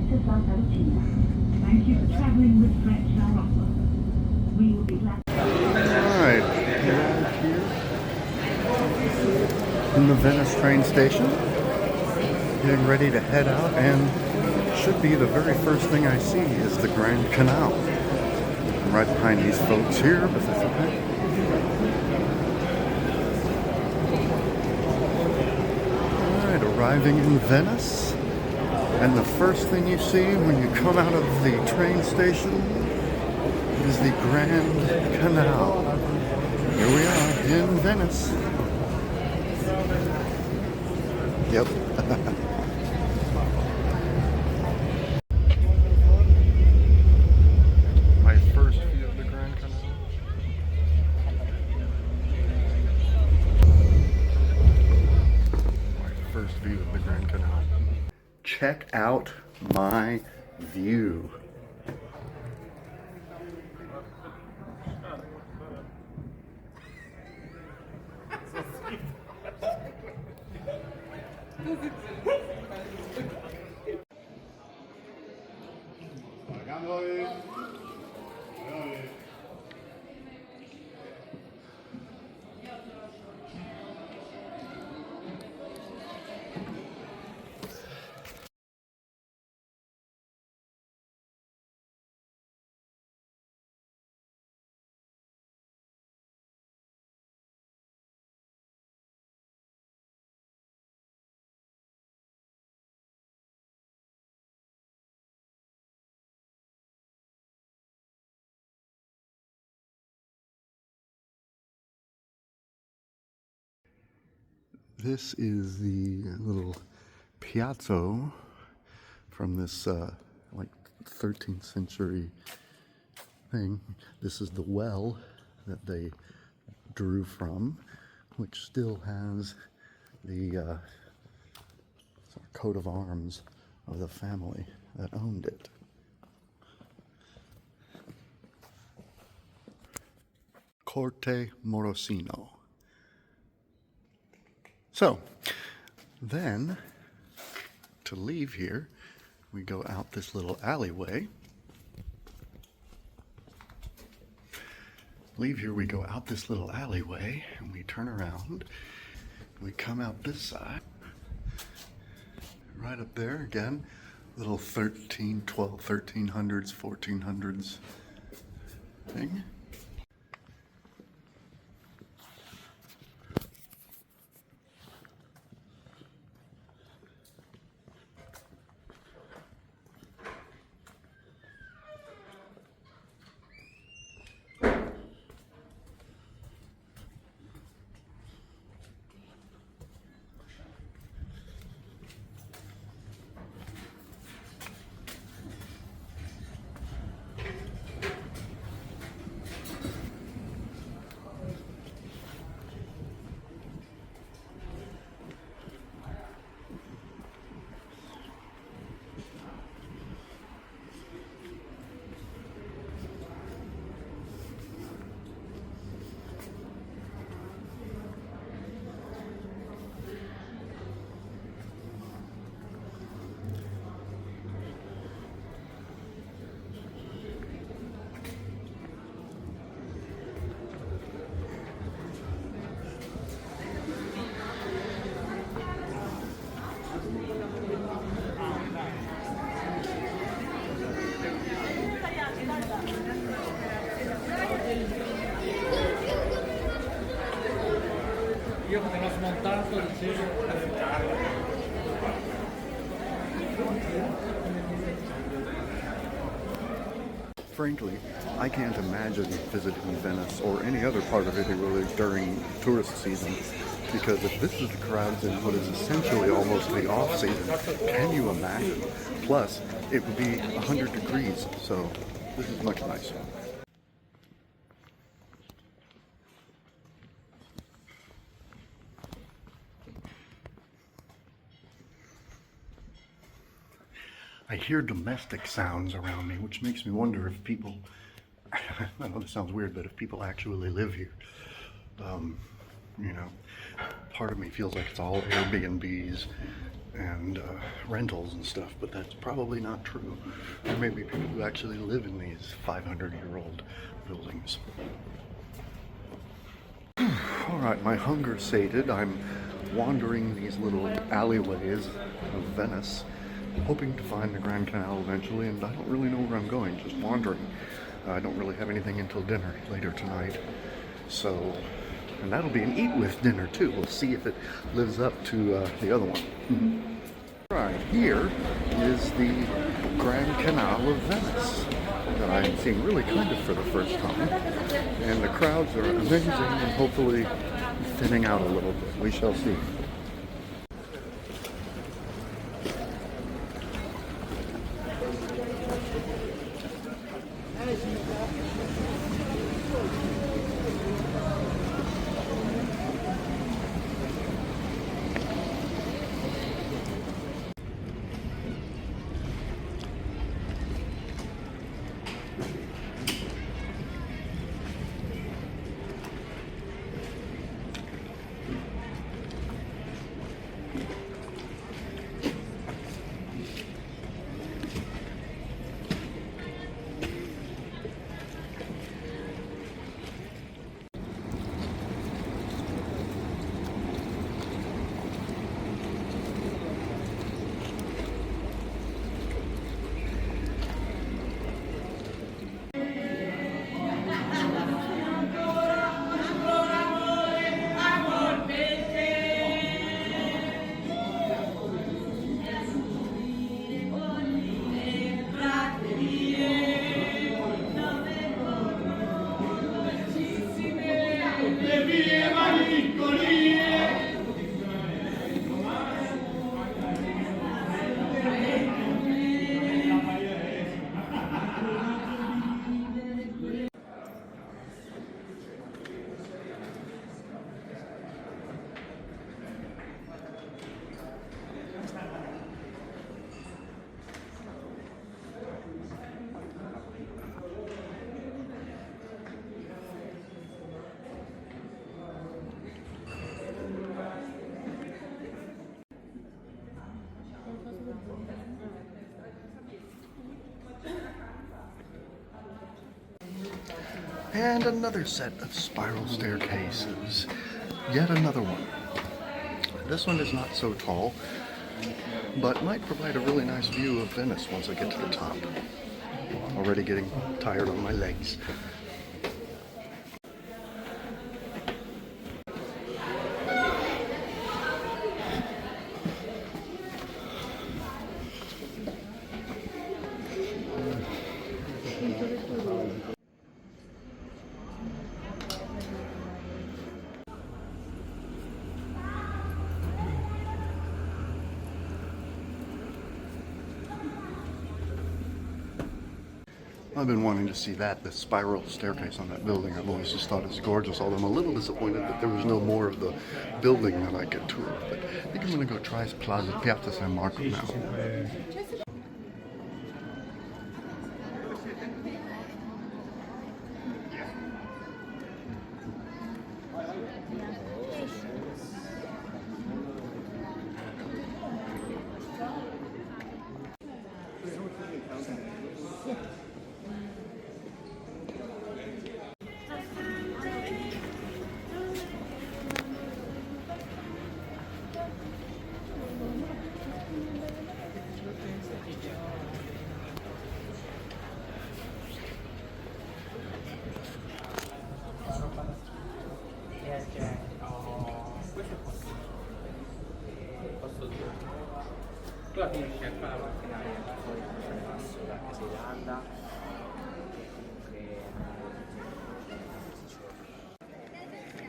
to Santa Lucia. Thank you for traveling with French Europa. We will be glad. Alright, we're here in the Venice train station, getting ready to head out, and should be the very first thing I see is the Grand Canal. I'm right behind these folks here, but that's okay. Alright, arriving in Venice, and the first thing you see when you come out of the train station is the Grand Canal. Here we are in Venice. Yep. My first view of the Grand Canal. My first view of the Grand Canal. Check out my view. This is the little piazza from this like 13th century thing. This is the well that they drew from, which still has the sort of coat of arms of the family that owned it. Corte Morosino. So, then, to leave here, we go out this little alleyway. Leave here, we go out this little alleyway, and we turn around. We come out this side. Right up there, again, little 1300s, 1400s thing. Frankly, I can't imagine visiting Venice or any other part of Italy during tourist season, because if this is the crowds in what is essentially almost the off-season, can you imagine? Plus, it would be 100 degrees, so this is much nicer. I hear domestic sounds around me, which makes me wonder if people, I know this sounds weird, but if people actually live here. You know, part of me feels like it's all Airbnbs and rentals and stuff, but that's probably not true. There may be people who actually live in these 500-year-old buildings. All right, my hunger's sated. I'm wandering these little alleyways of Venice, hoping to find the Grand Canal eventually, and I don't really know where I'm going, just wandering. I don't really have anything until dinner later tonight, so, and that'll be an eat with dinner too. We'll see if it lives up to the other one. Right, here is the Grand Canal of Venice that I'm seeing really kind of for the first time, and the crowds are amazing and hopefully thinning out a little bit. We shall see. And another set of spiral staircases. Yet another one. This one is not so tall, but might provide a really nice view of Venice once I get to the top. Already getting tired on my legs. I've been wanting to see that, the spiral staircase on that building. I've always just thought it's gorgeous, although I'm a little disappointed that there was no more of the building that I could tour. But I think I'm going to go try Piazza San Marco now.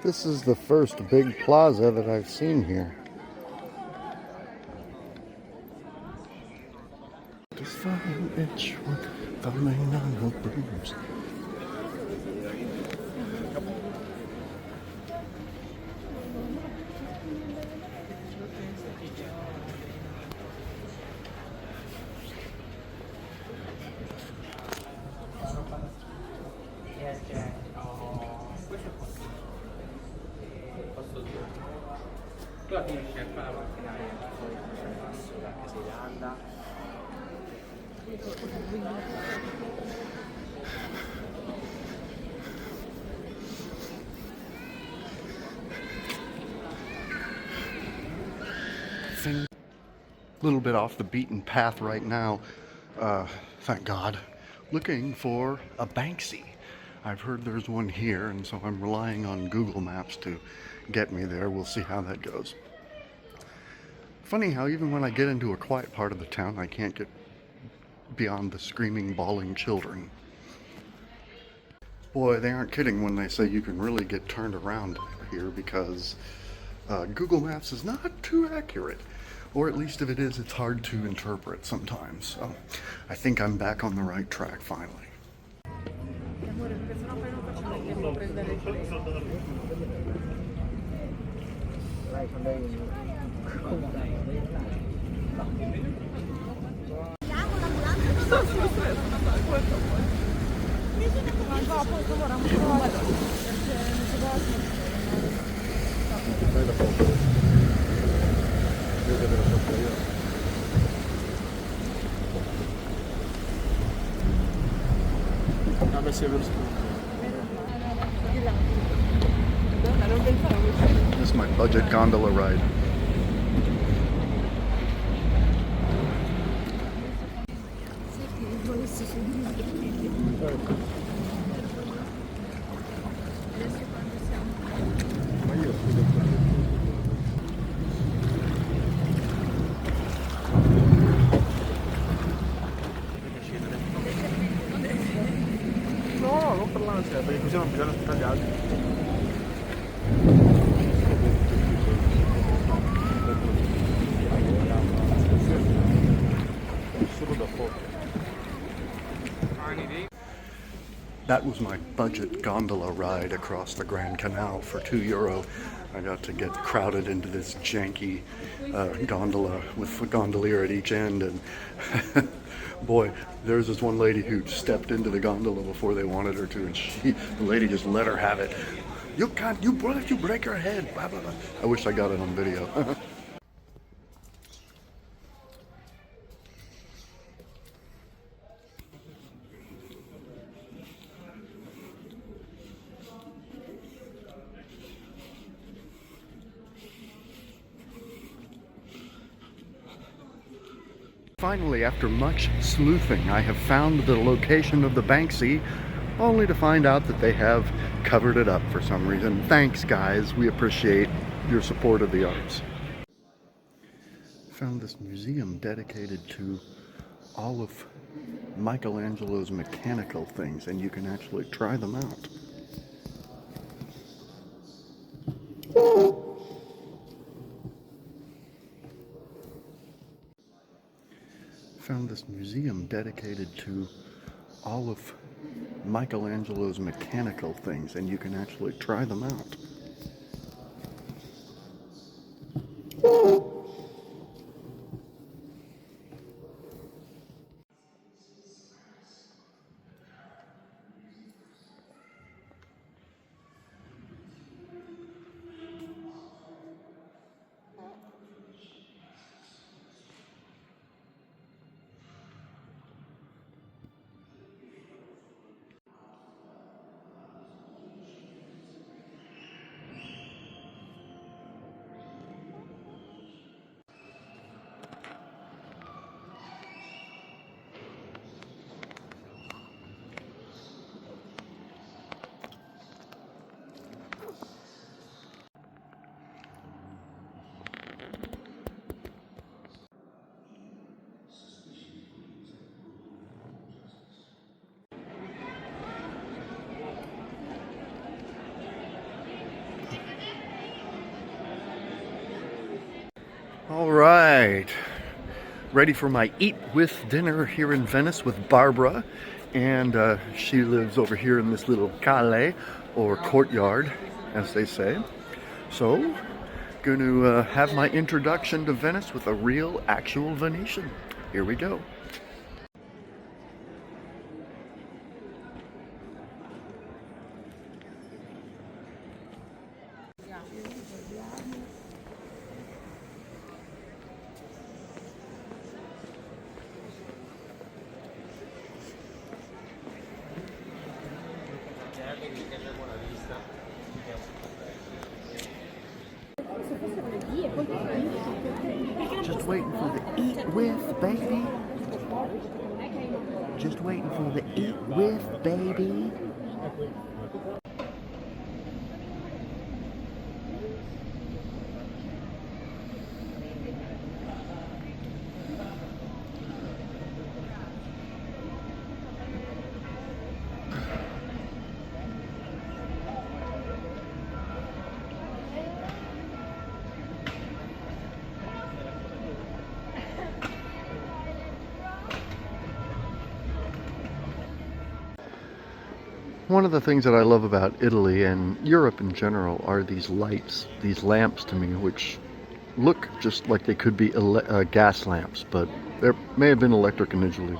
This is the first big plaza that I've seen here. This fine itch one falling on her bruise. Tu la finisci ancora la mattina? Thing a little bit off the beaten path right now, thank God, looking for a Banksy. I've heard there's one here, and so I'm relying on Google Maps to get me there. We'll see how that goes. Funny how even when I get into a quiet part of the town, I can't get beyond the screaming, bawling children. Boy, they aren't kidding when they say you can really get turned around here, because Google Maps is not too accurate. Or at least if it is, it's hard to interpret sometimes. So I think I'm back on the right track finally. This is my budget gondola ride. No, non per l'ansia, perché così non bisogna tagliare. Solo da poco. That was my budget gondola ride across the Grand Canal for €2. I got to get crowded into this janky gondola with a gondolier at each end, and boy, there's this one lady who stepped into the gondola before they wanted her to, and the lady just let her have it. You can't, you break her head, blah, blah, blah. I wish I got it on video. Finally, after much sleuthing, I have found the location of the Banksy, only to find out that they have covered it up for some reason. Thanks, guys. We appreciate your support of the arts. Found this museum dedicated to all of Michelangelo's mechanical things, and you can actually try them out. Found this museum dedicated to all of Michelangelo's mechanical things, and you can actually try them out. All right, ready for my eat with dinner here in Venice with Barbara, and she lives over here in this little calle, or courtyard, as they say. So, going to have my introduction to Venice with a real, actual Venetian. Here we go. waiting for the eat with, baby. Just waiting for the eat with, baby. One of the things that I love about Italy and Europe in general are these lights, these lamps to me, which look just like they could be gas lamps, but they may have been electric initially.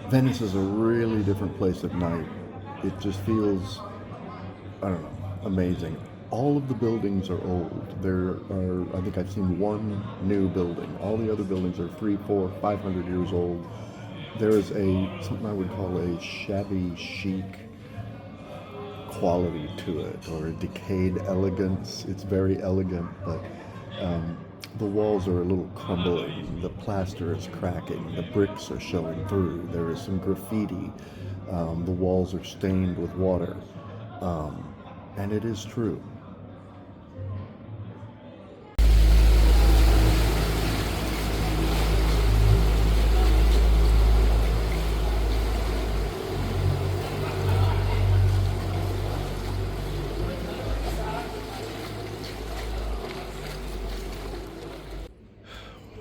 Venice is a really different place at night. It just feels, I don't know, amazing. All of the buildings are old. There are, I think I've seen one new building. All the other buildings are 300, 400, 500 years old. There is something I would call a shabby chic quality to it, or a decayed elegance. It's very elegant, but the walls are a little crumbling, the plaster is cracking, the bricks are showing through, there is some graffiti, the walls are stained with water, and it is true.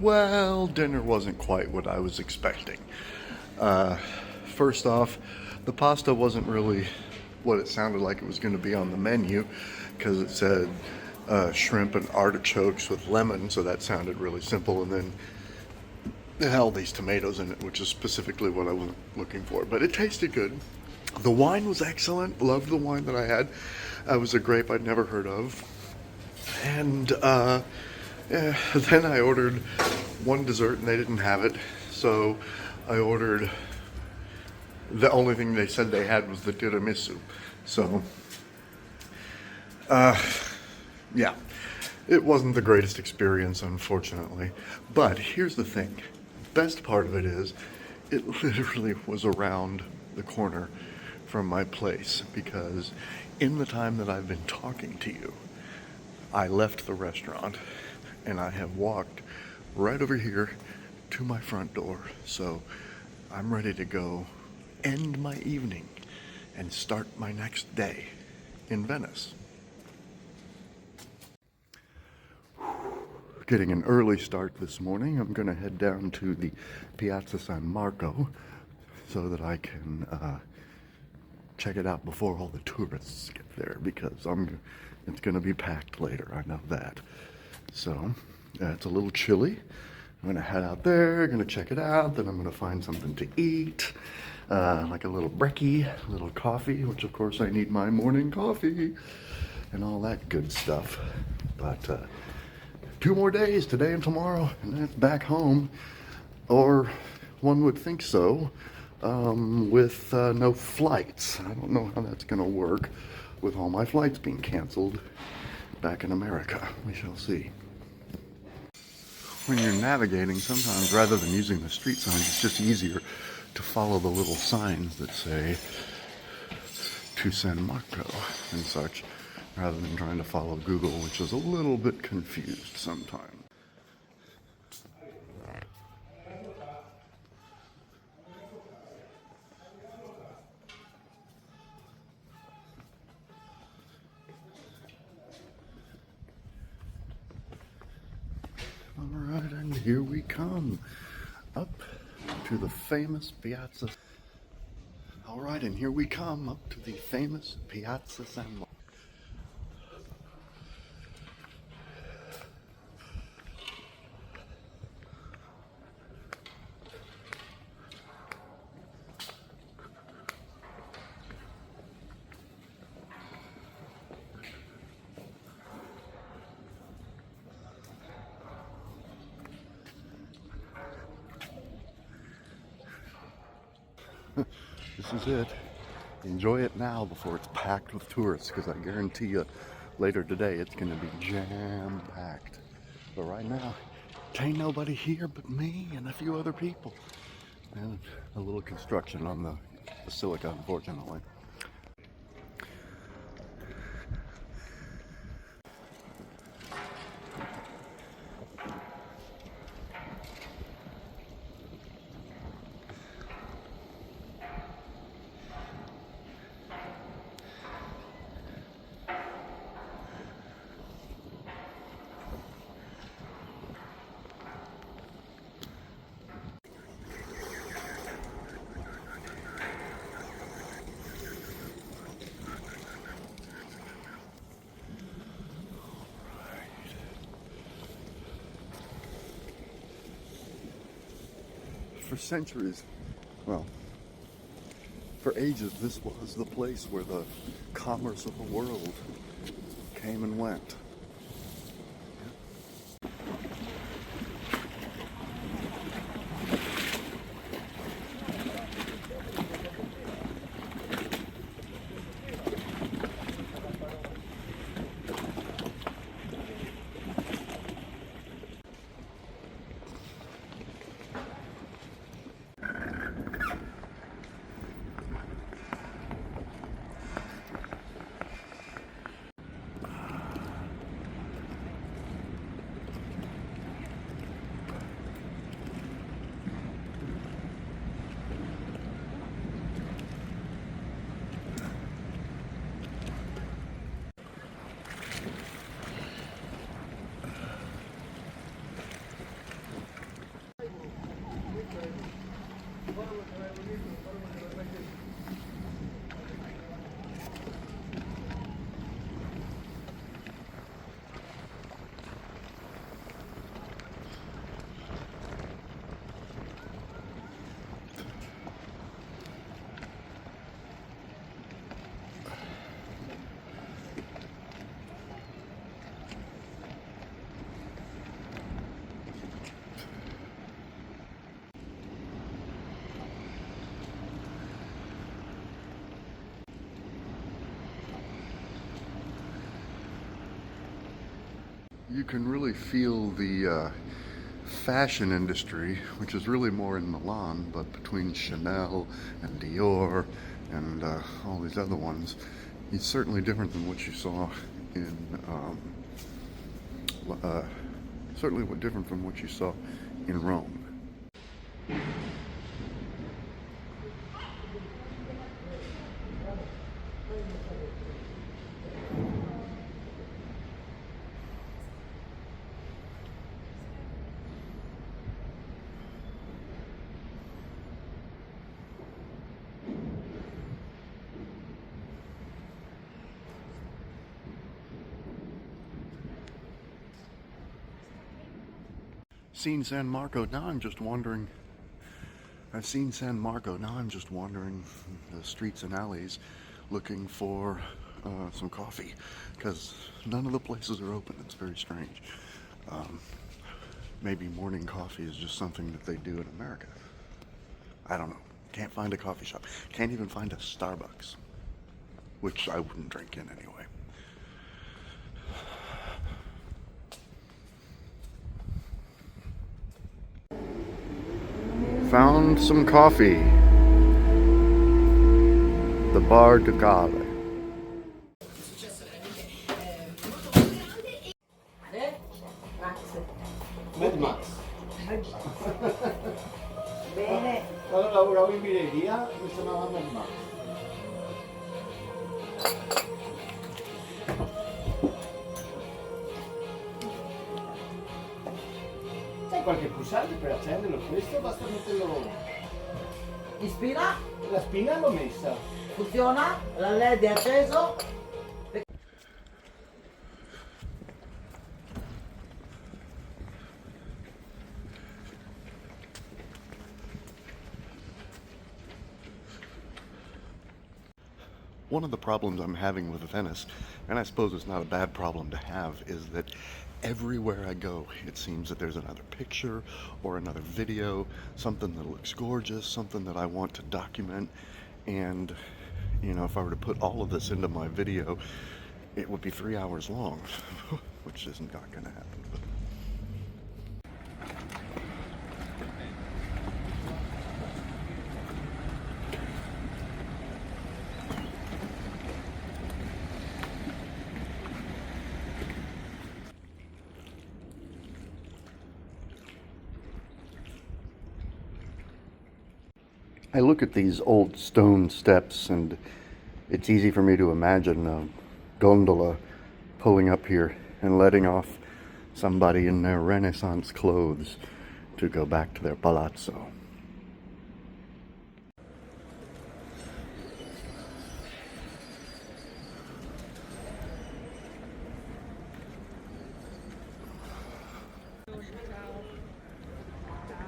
Well, dinner wasn't quite what I was expecting. First off, the pasta wasn't really what it sounded like it was going to be on the menu, because it said shrimp and artichokes with lemon, so that sounded really simple, and then it had all these tomatoes in it, which is specifically what I was looking for, but it tasted good. The wine was excellent. Loved the wine that I had. It was a grape I'd never heard of. And then I ordered one dessert and they didn't have it, so I ordered, the only thing they said they had was the tiramisu. So yeah, it wasn't the greatest experience, unfortunately. But here's the thing, best part of it is it literally was around the corner from my place, because in the time that I've been talking to you, I left the restaurant and I have walked right over here to my front door. So I'm ready to go end my evening and start my next day in Venice. getting an early start this morning. I'm going to head down to the Piazza San Marco so that I can check it out before all the tourists get there, because it's going to be packed later. I know that. So it's a little chilly. I'm going to head out there, going to check it out, then I'm going to find something to eat, like a little brekkie, a little coffee, which of course I need my morning coffee, and all that good stuff. But 2 more days, today and tomorrow, and then it's back home, or one would think so, with no flights. I don't know how that's going to work with all my flights being canceled back in America. We shall see. When you're navigating, sometimes rather than using the street signs, it's just easier to follow the little signs that say to San Marco and such, rather than trying to follow Google, which is a little bit confused sometimes. All right, and here we come up to the famous Piazza. All right, and here we come up to the famous Piazza San Marco. This is it. Enjoy it now before it's packed with tourists, because I guarantee you later today it's going to be jam-packed. But right now, ain't nobody here but me and a few other people. And a little construction on the basilica, unfortunately. For centuries, well, for ages, this was the place where the commerce of the world came and went. You can really feel the fashion industry, which is really more in Milan, but between Chanel and Dior and all these other ones, it's certainly different than what you saw in, certainly different from what you saw in Rome. seen San Marco. Now I'm just wandering. I've seen San Marco. Now I'm just wandering the streets and alleys looking for some coffee because none of the places are open. It's very strange. Maybe morning coffee is just something that they do in America. I don't know. Can't find a coffee shop. Can't even find a Starbucks, which I wouldn't drink in anyway. Found some coffee. The Bar du Cave. Mad Max. Bene. Quando lavoravo in birreria mi suonava Mad Max. C'è qualche pulsante per accenderlo? Questo basta metterlo. Ispira, La spina l'ho messa. funziona, la LED è acceso. One of the problems I'm having with Venice, and I suppose it's not a bad problem to have, is that everywhere I go, it seems that there's another picture or another video, something that looks gorgeous, something that I want to document. And, you know, if I were to put all of this into my video, it would be 3 hours long, which is not going to happen. But I look at these old stone steps and it's easy for me to imagine a gondola pulling up here and letting off somebody in their Renaissance clothes to go back to their palazzo.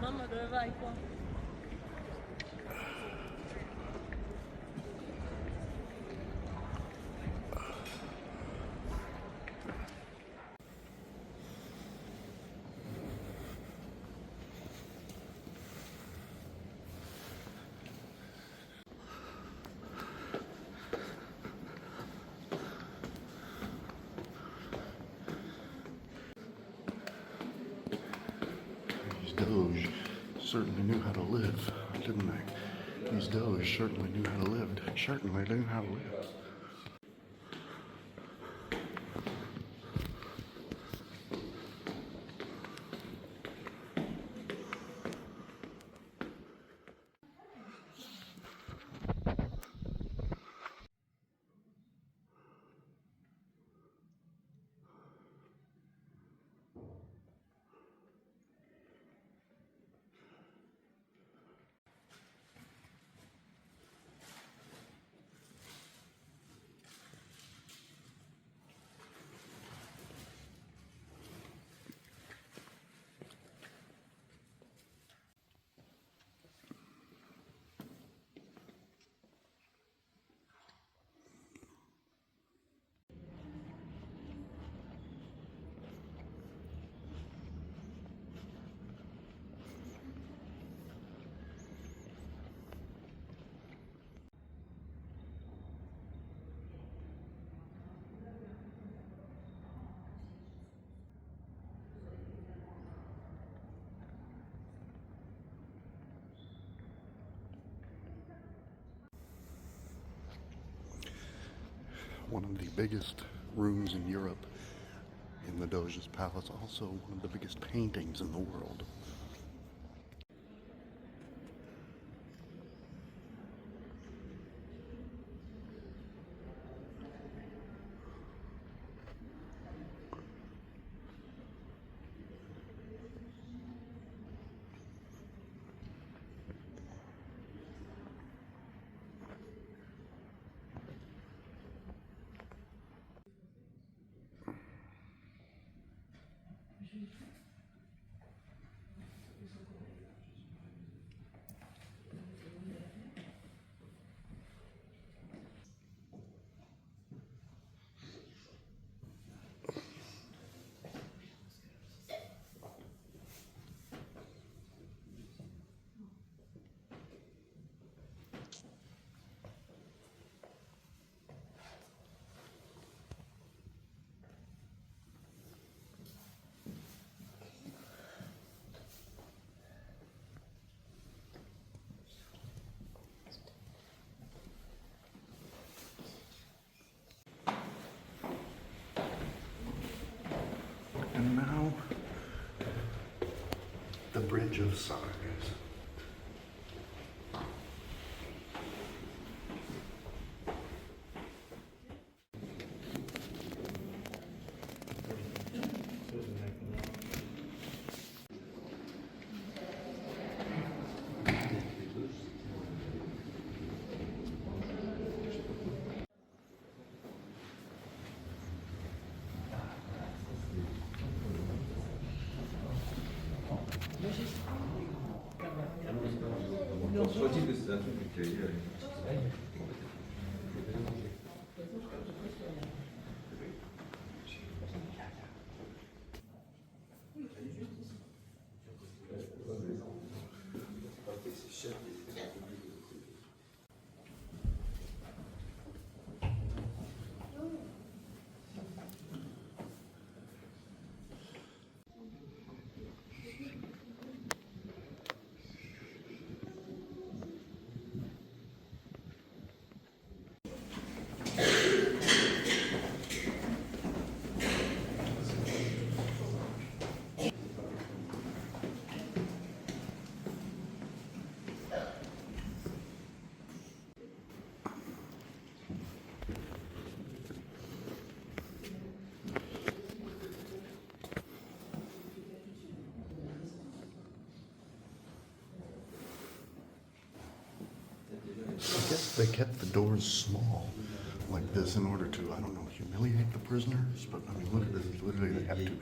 Mamma, dove vai qua? These Doge certainly knew how to live, didn't they? These Doge certainly knew how to live. Certainly knew how to live. One of the biggest rooms in Europe in the Doge's palace, also one of the biggest paintings in the world. And now, the Bridge of Sighs. I guess they kept the doors small like this in order to, I don't know, humiliate the prisoners, but I mean, look at this, literally they have to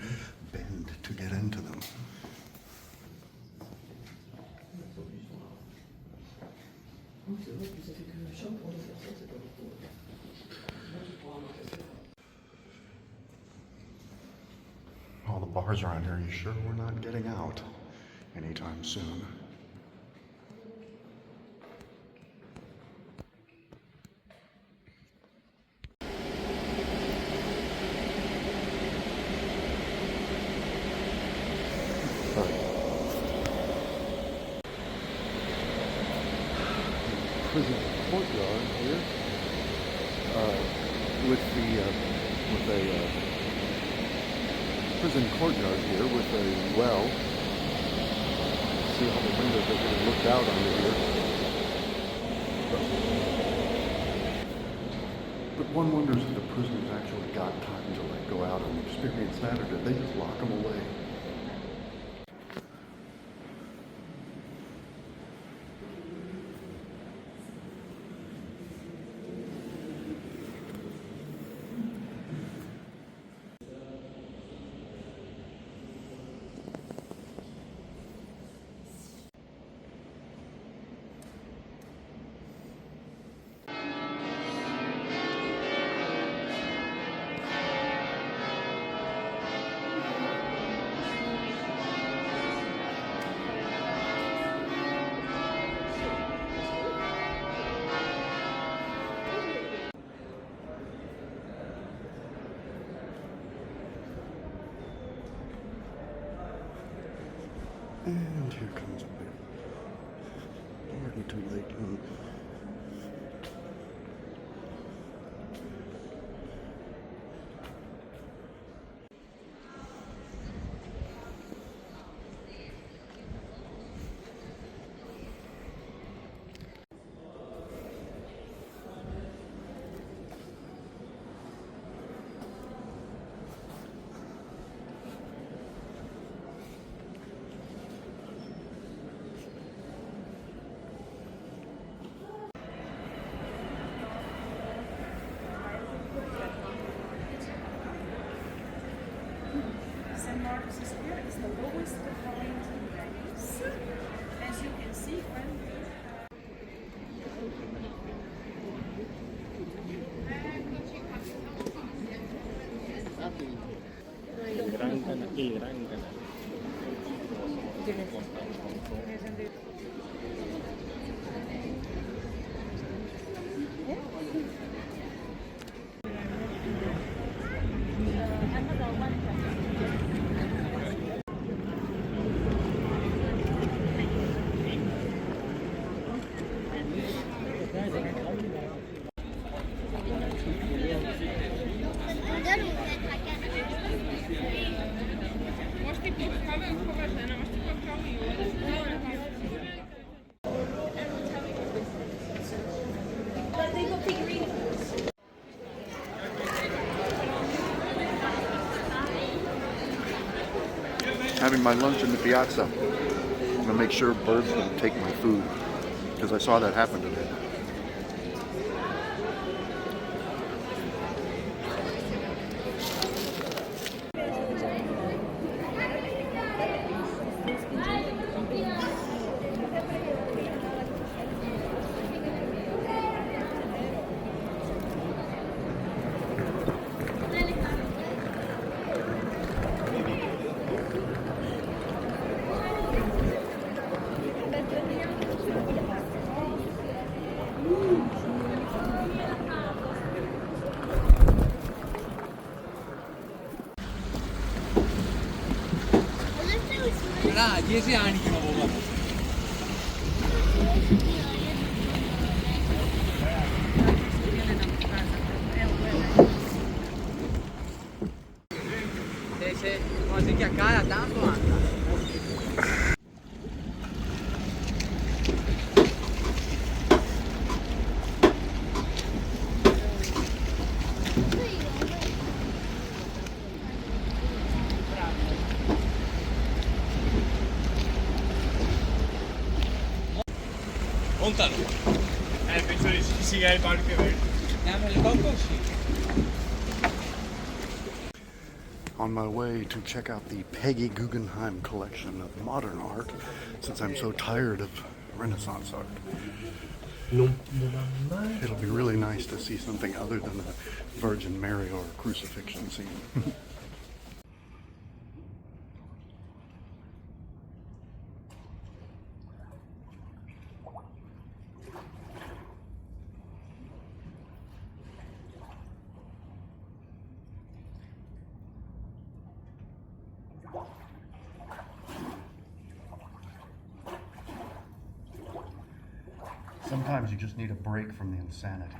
bend to get into them. All the bars around here, you sure we're not getting out anytime soon? Prison courtyard here with a prison courtyard here with a well. See all the windows that we looked out onto here. But one wonders if the prisoners actually got time to like go out and experience that, or did they just lock them away? And here comes Bill. Already too late. St. Mark's Square is the lowest point in Venice. As you can see, when having my lunch in the piazza. I'm gonna make sure birds don't take my food because I saw that happen today. Là, 10 anni che non avevo fatto. Se cose che accade tanto manca. Montalo. Penso che ci sia il palco verde. Andiamo nel cocco, sì. On my way to check out the Peggy Guggenheim collection of modern art, since I'm so tired of Renaissance art. It'll be really nice to see something other than a Virgin Mary or a crucifixion scene. Sometimes you just need a break from the insanity.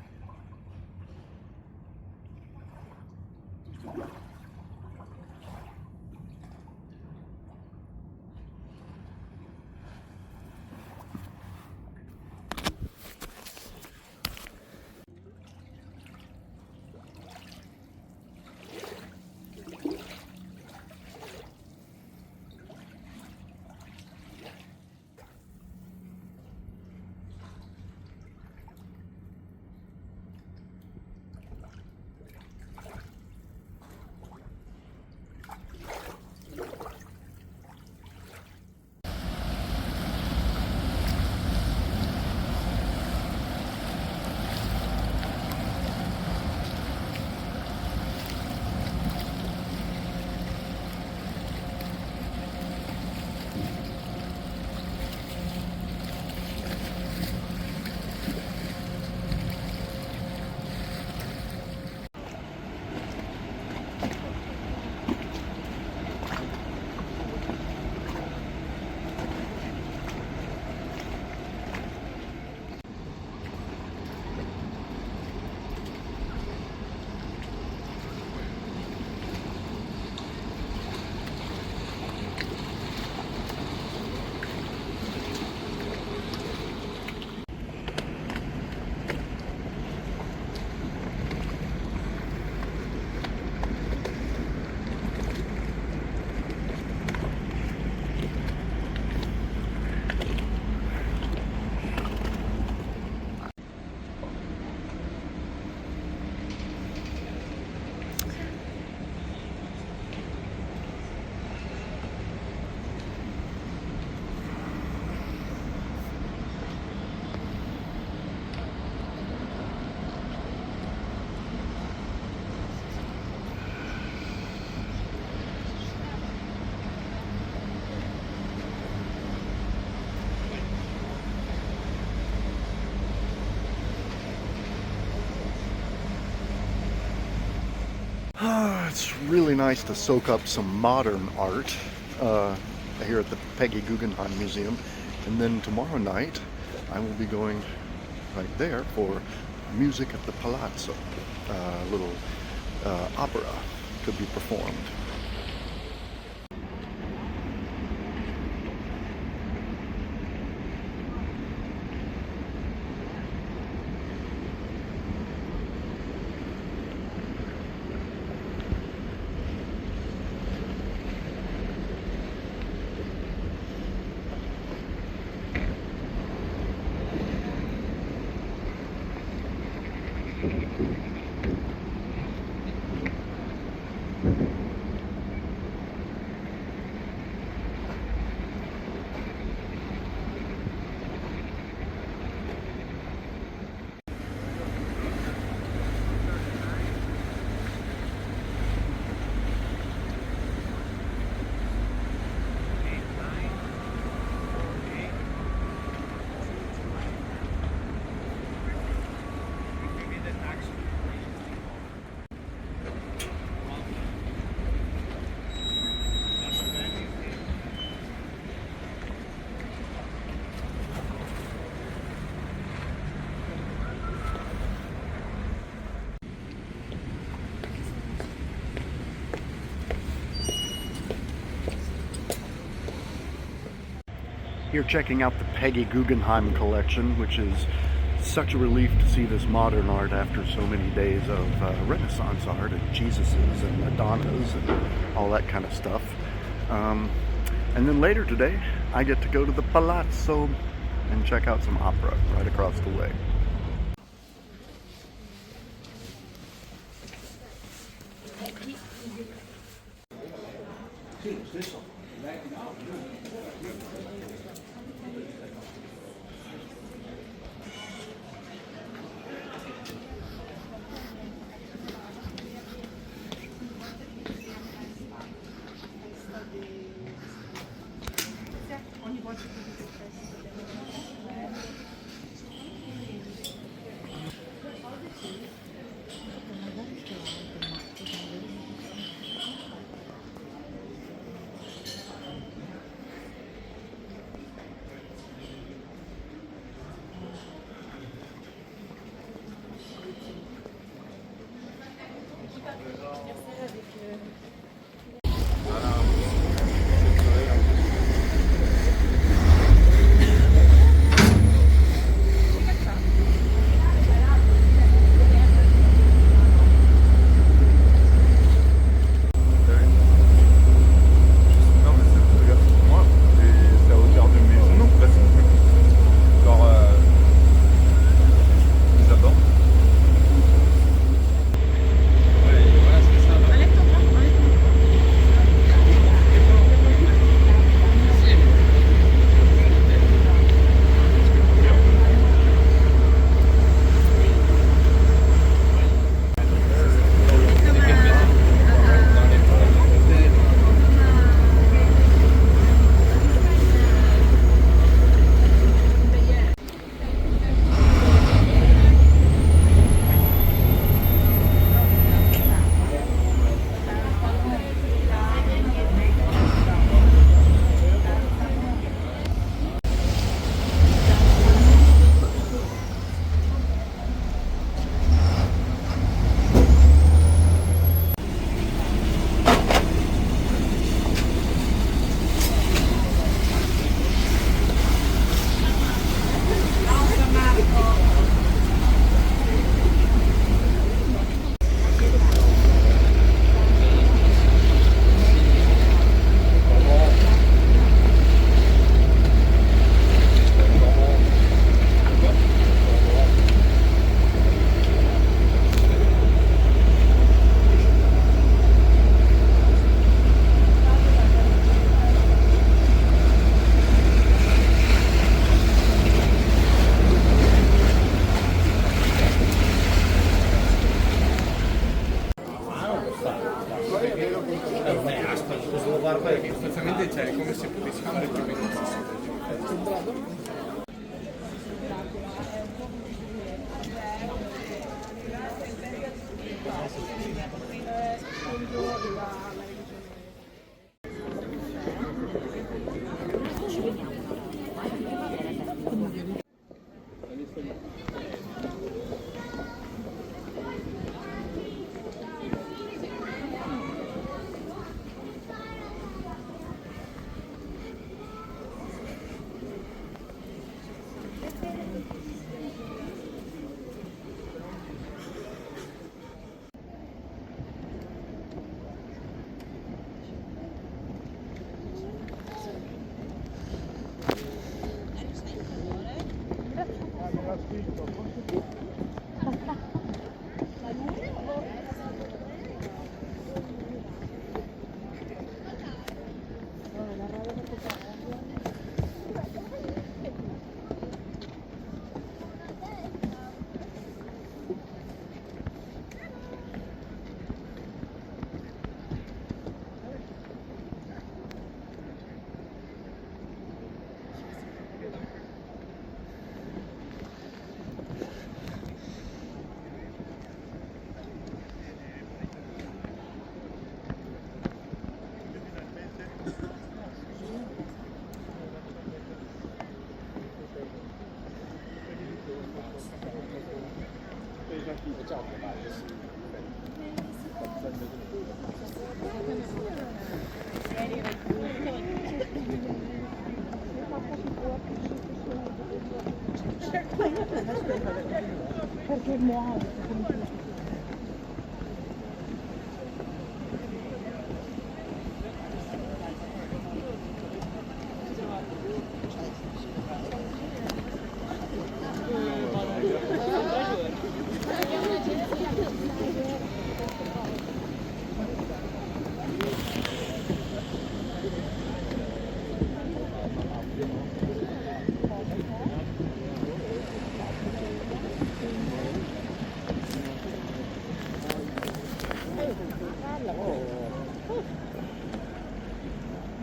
It's really nice to soak up some modern art here at the Peggy Guggenheim Museum. And then tomorrow night, I will be going right there for Music at the Palazzo, a little opera to be performed. Here checking out the Peggy Guggenheim collection, which is such a relief to see this modern art after so many days of Renaissance art and Jesuses and Madonnas and all that kind of stuff. And then later today, I get to go to the Palazzo and check out some opera right across the way.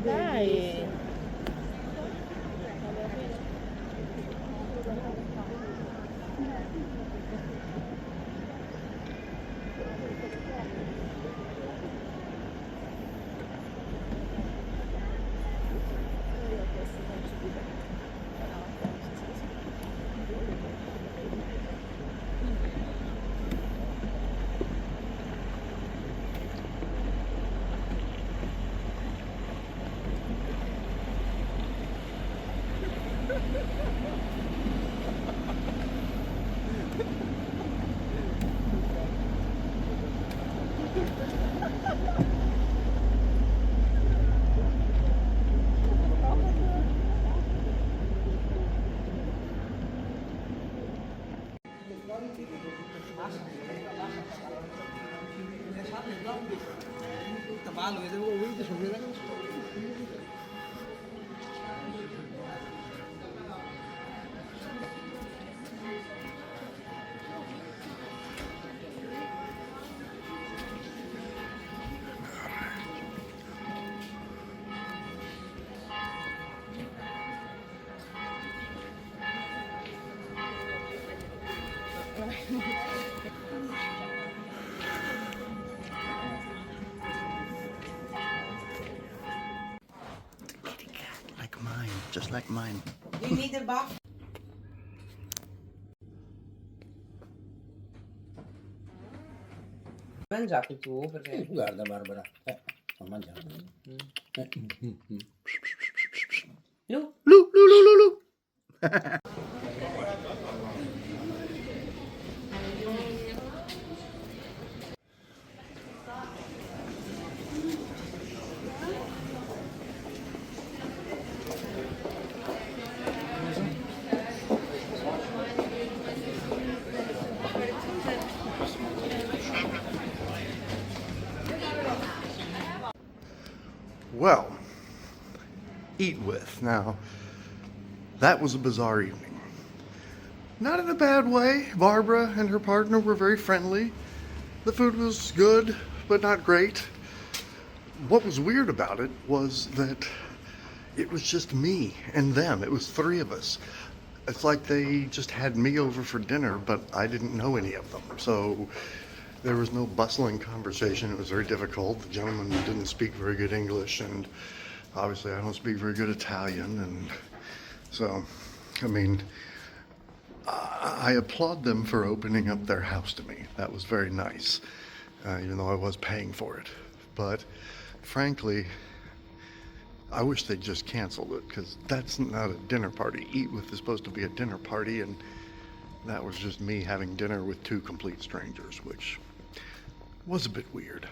Dai. Like mine, just like mine. You need a bath? Mangiato tu perché? Guarda Barbara, ho mangiato. Lu? Loo, loo, loo, loo, loo. Well, eat with. Now, that was a bizarre evening. Not in a bad way. Barbara and her partner were very friendly. The food was good, but not great. What was weird about it was that it was just me and them. It was three of us. It's like they just had me over for dinner, but I didn't know any of them. So there was no bustling conversation. It was very difficult. The gentleman didn't speak very good English, and obviously I don't speak very good Italian. And so, I mean, I applaud them for opening up their house to me. That was very nice, even though I was paying for it. But frankly, I wish they'd just canceled it, because that's not a dinner party. Eat With is supposed to be a dinner party, and that was just me having dinner with two complete strangers, which was a bit weird.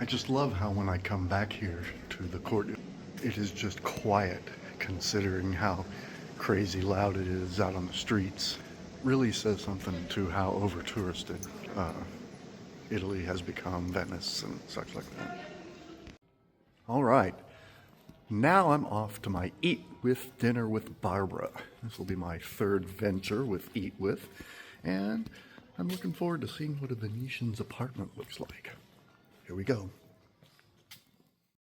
I just love how when I come back here to the court, it is just quiet considering how crazy loud it is out on the streets. Really says something to how over-touristed Italy has become, Venice and such like that. All right, now I'm off to my Eat With dinner with Barbara. This will be my third venture with Eat With, and I'm looking forward to seeing what a Venetian's apartment looks like. Here we go.